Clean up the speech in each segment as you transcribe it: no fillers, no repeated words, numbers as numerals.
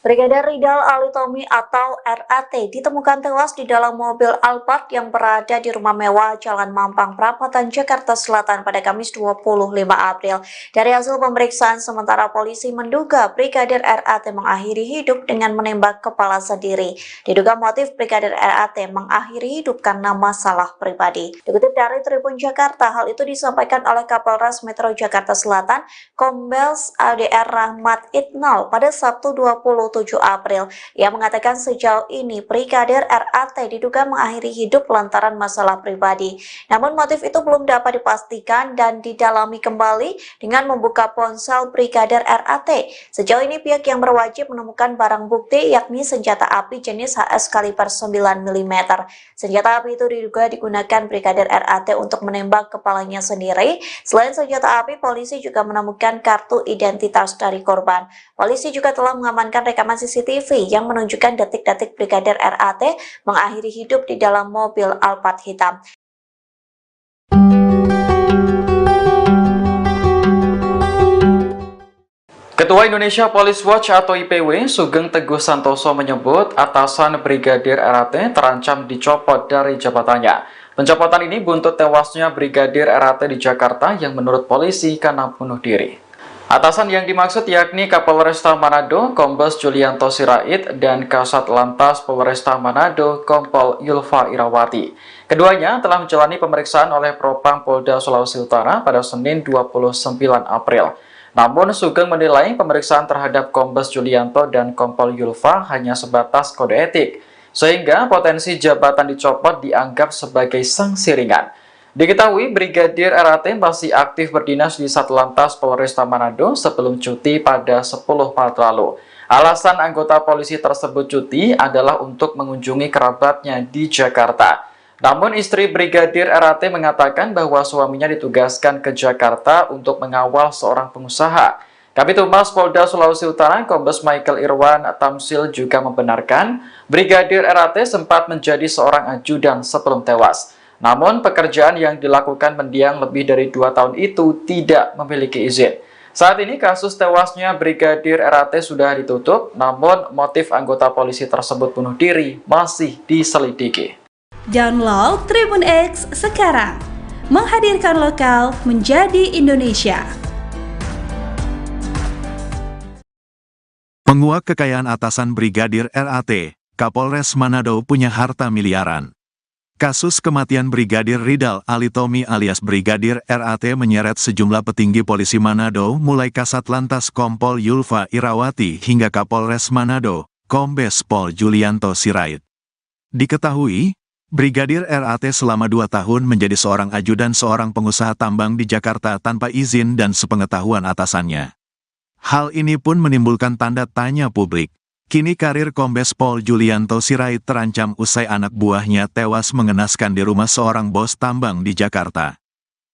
Brigadir Ridal Alitomi atau RAT ditemukan tewas di dalam mobil Alphard yang berada di rumah mewah Jalan Mampang Perapatan, Jakarta Selatan pada Kamis 25 April. Dari hasil pemeriksaan sementara polisi menduga Brigadir RAT mengakhiri hidup dengan menembak kepala sendiri. Diduga motif Brigadir RAT mengakhiri hidup karena masalah pribadi. Dikutip dari Tribun Jakarta, hal itu disampaikan oleh Kapolres Metro Jakarta Selatan, Kombes ADR Rahmat Itnal pada Sabtu 27 April. Ia mengatakan sejauh ini Brigadir RAT diduga mengakhiri hidup lantaran masalah pribadi. Namun motif itu belum dapat dipastikan dan didalami kembali dengan membuka ponsel Brigadir RAT. Sejauh ini pihak yang berwajib menemukan barang bukti yakni senjata api jenis HS kaliber 9 mm. Senjata api itu diduga digunakan Brigadir RAT untuk menembak kepalanya sendiri. Selain senjata api, polisi juga menemukan kartu identitas dari korban. Polisi juga telah mengamankan rekaman CCTV yang menunjukkan detik-detik Brigadir RAT mengakhiri hidup di dalam mobil Alphard hitam. Ketua Indonesia Police Watch atau IPW, Sugeng Teguh Santoso menyebut atasan Brigadir RAT terancam dicopot dari jabatannya. Pencopotan ini buntut tewasnya Brigadir RAT di Jakarta yang menurut polisi karena bunuh diri. Atasan yang dimaksud yakni Kapolresta Manado, Kombes Julianto Sirait, dan Kasat Lantas Polresta Manado, Kompol Yulfa Irawati. Keduanya telah menjalani pemeriksaan oleh Propam Polda Sulawesi Utara pada Senin 29 April. Namun, Sugeng menilai pemeriksaan terhadap Kombes Julianto dan Kompol Yulfa hanya sebatas kode etik, sehingga potensi jabatan dicopot dianggap sebagai sanksi ringan. Diketahui Brigadir RAT masih aktif berdinas di Satlantas Polresta Manado sebelum cuti pada 10 Maret lalu. Alasan anggota polisi tersebut cuti adalah untuk mengunjungi kerabatnya di Jakarta. Namun istri Brigadir RAT mengatakan bahwa suaminya ditugaskan ke Jakarta untuk mengawal seorang pengusaha. Kabid Humas Polda Sulawesi Utara, Kombes Michael Irwan Tamsil juga membenarkan Brigadir RAT sempat menjadi seorang ajudan sebelum tewas. Namun pekerjaan yang dilakukan mendiang lebih dari 2 tahun itu tidak memiliki izin. Saat ini kasus tewasnya Brigadir RAT sudah ditutup, namun motif anggota polisi tersebut bunuh diri masih diselidiki. Download Tribun X sekarang, menghadirkan lokal menjadi Indonesia. Menguak kekayaan atasan Brigadir RAT, Kapolres Manado punya harta miliaran. Kasus kematian Brigadir Ridal Alitomi alias Brigadir RAT menyeret sejumlah petinggi polisi Manado mulai Kasat Lantas Kompol Yulfa Irawati hingga Kapolres Manado, Kombes Pol Julianto Sirait. Diketahui, Brigadir RAT selama 2 tahun menjadi seorang ajudan seorang pengusaha tambang di Jakarta tanpa izin dan sepengetahuan atasannya. Hal ini pun menimbulkan tanda tanya publik. Kini karir Kombes Pol Julianto Sirait terancam usai anak buahnya tewas mengenaskan di rumah seorang bos tambang di Jakarta.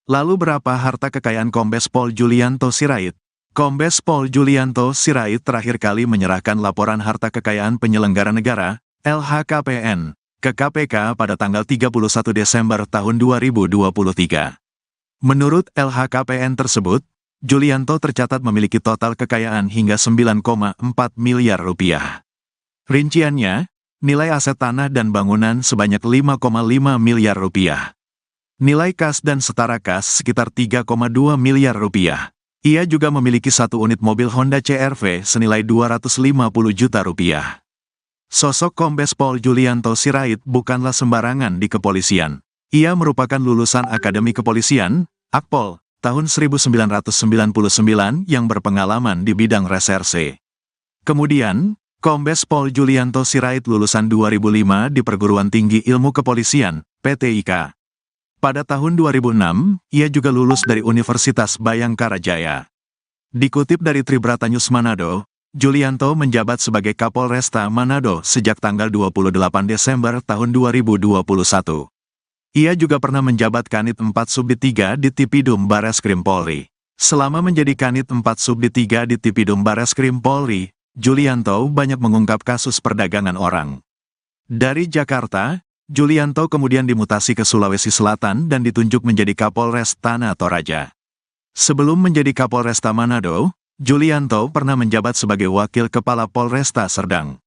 Lalu berapa harta kekayaan Kombes Pol Julianto Sirait? Kombes Pol Julianto Sirait terakhir kali menyerahkan laporan harta kekayaan penyelenggara negara, LHKPN, ke KPK pada tanggal 31 Desember tahun 2023. Menurut LHKPN tersebut, Julianto tercatat memiliki total kekayaan hingga 9,4 miliar rupiah. Rinciannya, nilai aset tanah dan bangunan sebanyak 5,5 miliar rupiah. Nilai kas dan setara kas sekitar 3,2 miliar rupiah. Ia juga memiliki 1 unit mobil Honda CR-V senilai 250 juta rupiah. Sosok Kombes Pol Julianto Sirait bukanlah sembarangan di kepolisian. Ia merupakan lulusan Akademi Kepolisian, Akpol, tahun 1999 yang berpengalaman di bidang reserse. Kemudian, Kombes Pol Julianto Sirait lulusan 2005 di Perguruan Tinggi Ilmu Kepolisian, PTIK. Pada tahun 2006, ia juga lulus dari Universitas Bayangkara Jaya. Dikutip dari Tribrata News Manado, Julianto menjabat sebagai Kapolresta Manado sejak tanggal 28 Desember tahun 2021. Ia juga pernah menjabat Kanit 4 Subdit 3 di Tipidum Bareskrim Polri. Selama menjadi Kanit 4 Subdit 3 di Tipidum Bareskrim Polri, Julianto banyak mengungkap kasus perdagangan orang. Dari Jakarta, Julianto kemudian dimutasi ke Sulawesi Selatan dan ditunjuk menjadi Kapolres Tanah Toraja. Sebelum menjadi Kapolresta Manado, Julianto pernah menjabat sebagai Wakil Kepala Polresta Serdang.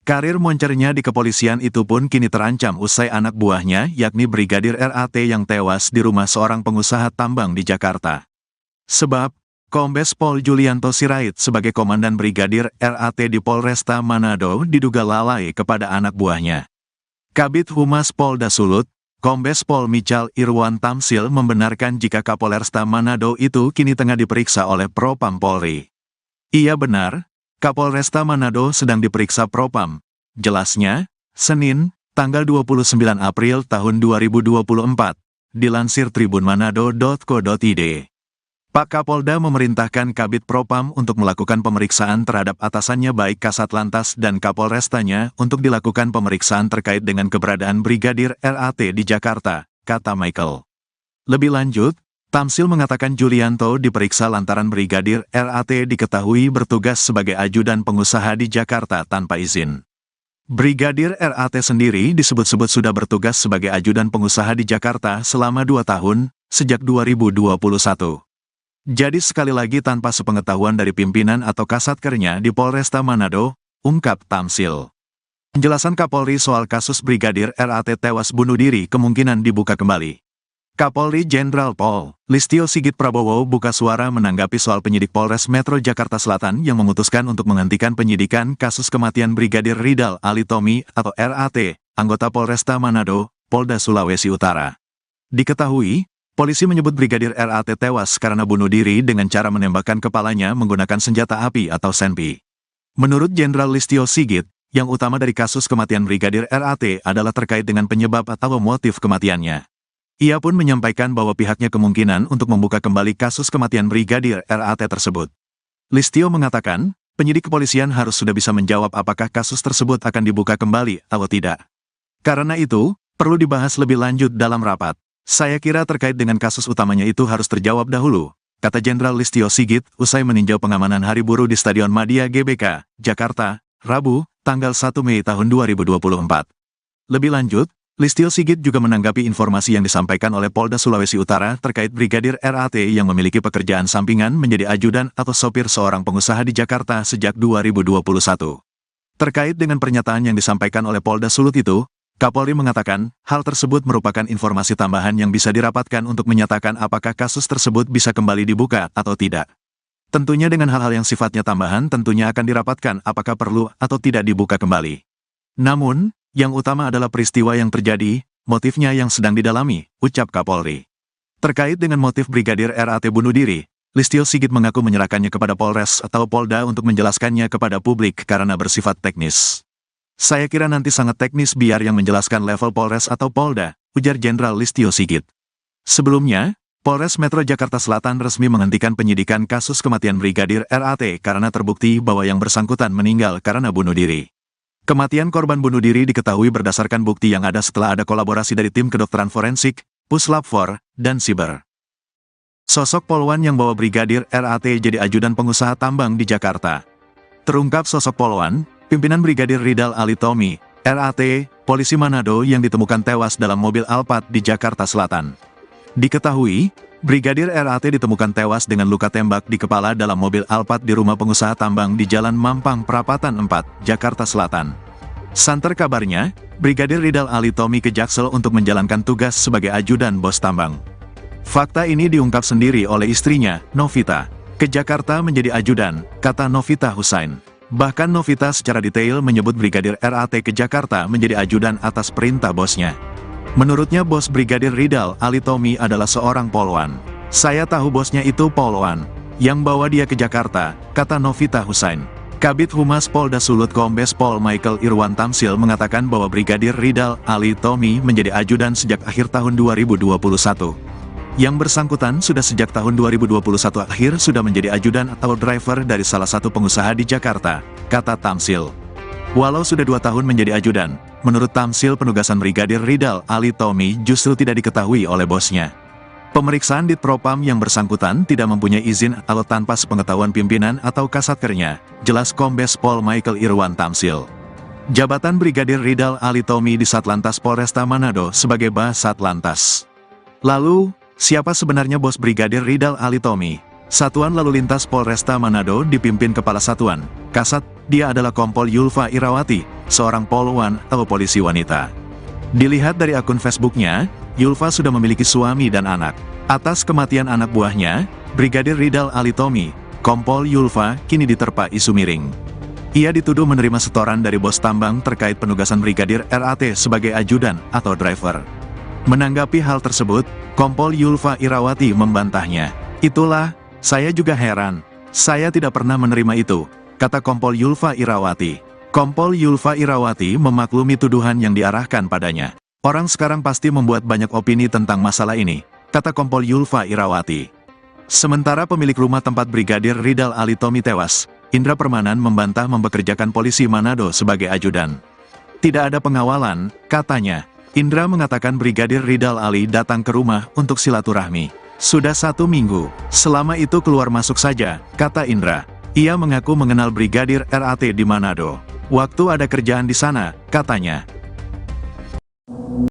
Karir moncernya di kepolisian itu pun kini terancam usai anak buahnya, yakni Brigadir RAT yang tewas di rumah seorang pengusaha tambang di Jakarta. Sebab, Kombes Pol Julianto Sirait sebagai Komandan Brigadir RAT di Polresta Manado diduga lalai kepada anak buahnya. Kabid Humas Polda Sulut, Kombes Pol Michal Irwan Tamsil membenarkan jika Kapolresta Manado itu kini tengah diperiksa oleh Propam Polri. Iya benar, Kapolresta Manado sedang diperiksa Propam. Jelasnya, Senin, tanggal 29 April tahun 2024, dilansir tribunmanado.co.id. Pak Kapolda memerintahkan Kabid Propam untuk melakukan pemeriksaan terhadap atasannya baik Kasat Lantas dan Kapolrestanya untuk dilakukan pemeriksaan terkait dengan keberadaan Brigadir RAT di Jakarta, kata Michael. Lebih lanjut, Tamsil mengatakan Julianto diperiksa lantaran Brigadir RAT diketahui bertugas sebagai ajudan pengusaha di Jakarta tanpa izin. Brigadir RAT sendiri disebut-sebut sudah bertugas sebagai ajudan pengusaha di Jakarta selama 2 tahun, sejak 2021. Jadi sekali lagi tanpa sepengetahuan dari pimpinan atau kasatkernya di Polresta Manado, ungkap Tamsil. Penjelasan Kapolri soal kasus Brigadir RAT tewas bunuh diri kemungkinan dibuka kembali. Kapolri Jenderal Pol Listio Sigit Prabowo buka suara menanggapi soal penyidik Polres Metro Jakarta Selatan yang memutuskan untuk menghentikan penyidikan kasus kematian Brigadir Ridal Ali Tommy atau RAT, anggota Polresta Manado, Polda Sulawesi Utara. Diketahui, polisi menyebut Brigadir RAT tewas karena bunuh diri dengan cara menembakkan kepalanya menggunakan senjata api atau senpi. Menurut Jenderal Listio Sigit, yang utama dari kasus kematian Brigadir RAT adalah terkait dengan penyebab atau motif kematiannya. Ia pun menyampaikan bahwa pihaknya kemungkinan untuk membuka kembali kasus kematian Brigadir RAT tersebut. Listio mengatakan, penyidik kepolisian harus sudah bisa menjawab apakah kasus tersebut akan dibuka kembali atau tidak. Karena itu, perlu dibahas lebih lanjut dalam rapat. Saya kira terkait dengan kasus utamanya itu harus terjawab dahulu, kata Jenderal Listio Sigit usai meninjau pengamanan Hari Buruh di Stadion Madia GBK, Jakarta, Rabu, tanggal 1 Mei tahun 2024. Lebih lanjut, Listio Sigit juga menanggapi informasi yang disampaikan oleh Polda Sulawesi Utara terkait Brigadir RAT yang memiliki pekerjaan sampingan menjadi ajudan atau sopir seorang pengusaha di Jakarta sejak 2021. Terkait dengan pernyataan yang disampaikan oleh Polda Sulut itu, Kapolri mengatakan, hal tersebut merupakan informasi tambahan yang bisa dirapatkan untuk menyatakan apakah kasus tersebut bisa kembali dibuka atau tidak. Tentunya dengan hal-hal yang sifatnya tambahan tentunya akan dirapatkan apakah perlu atau tidak dibuka kembali. Namun, yang utama adalah peristiwa yang terjadi, motifnya yang sedang didalami, ucap Kapolri. Terkait dengan motif Brigadir RAT bunuh diri, Listio Sigit mengaku menyerahkannya kepada Polres atau Polda untuk menjelaskannya kepada publik karena bersifat teknis. Saya kira nanti sangat teknis biar yang menjelaskan level Polres atau Polda, ujar Jenderal Listio Sigit. Sebelumnya, Polres Metro Jakarta Selatan resmi menghentikan penyidikan kasus kematian Brigadir RAT karena terbukti bahwa yang bersangkutan meninggal karena bunuh diri. Kematian korban bunuh diri diketahui berdasarkan bukti yang ada setelah ada kolaborasi dari tim kedokteran forensik, Puslap 4, dan Siber. Sosok polwan yang bawa Brigadir RAT jadi ajudan pengusaha tambang di Jakarta. Terungkap sosok polwan, pimpinan Brigadir Ridal Ali Tommy, RAT, polisi Manado yang ditemukan tewas dalam mobil Alphard di Jakarta Selatan. Diketahui, Brigadir RAT ditemukan tewas dengan luka tembak di kepala dalam mobil Alphard di rumah pengusaha tambang di Jalan Mampang Perapatan 4, Jakarta Selatan. Santer kabarnya, Brigadir Ridal Ali Tommy ke Jaksel untuk menjalankan tugas sebagai ajudan bos tambang. Fakta ini diungkap sendiri oleh istrinya, Novita. Ke Jakarta menjadi ajudan, kata Novita Husain. Bahkan Novita secara detail menyebut Brigadir RAT ke Jakarta menjadi ajudan atas perintah bosnya. Menurutnya bos Brigadir Ridal Ali Tommy adalah seorang polwan. Saya tahu bosnya itu polwan, yang bawa dia ke Jakarta, kata Novita Husain. Kabid Humas Polda Sulut Kombes Pol Michael Irwan Tamsil mengatakan bahwa Brigadir Ridal Ali Tommy menjadi ajudan sejak akhir tahun 2021. Yang bersangkutan sudah sejak tahun 2021 akhir sudah menjadi ajudan atau driver dari salah satu pengusaha di Jakarta, kata Tamsil. Walau sudah 2 tahun menjadi ajudan, menurut Tamsil penugasan Brigadir Ridal Ali Tommy justru tidak diketahui oleh bosnya. Pemeriksaan di Propam yang bersangkutan tidak mempunyai izin atau tanpa sepengetahuan pimpinan atau kasatkernya, jelas Kombes Pol Michael Irwan Tamsil. Jabatan Brigadir Ridal Ali Tommy di Satlantas Polresta Manado sebagai Bas Satlantas. Lalu, siapa sebenarnya bos Brigadir Ridal Ali Tommy? Satuan Lalu Lintas Polresta Manado dipimpin Kepala Satuan, Kasat, dia adalah Kompol Yulfa Irawati, seorang polwan atau polisi wanita. Dilihat dari akun Facebooknya, Yulfa sudah memiliki suami dan anak. Atas kematian anak buahnya, Brigadir Ridal Alitomi, Kompol Yulfa kini diterpa isu miring. Ia dituduh menerima setoran dari bos tambang terkait penugasan Brigadir RAT sebagai ajudan atau driver. Menanggapi hal tersebut, Kompol Yulfa Irawati membantahnya. Itulah, saya juga heran. Saya tidak pernah menerima itu, kata Kompol Yulfa Irawati. Kompol Yulfa Irawati memaklumi tuduhan yang diarahkan padanya. Orang sekarang pasti membuat banyak opini tentang masalah ini, kata Kompol Yulfa Irawati. Sementara pemilik rumah tempat Brigadir Ridal Alitomi tewas, Indra Permanan membantah mempekerjakan polisi Manado sebagai ajudan. Tidak ada pengawalan, katanya. Indra mengatakan Brigadir Ridal Ali datang ke rumah untuk silaturahmi. Sudah 1 minggu, selama itu keluar masuk saja, kata Indra. Ia mengaku mengenal Brigadir RAT di Manado. Waktu ada kerjaan di sana, katanya.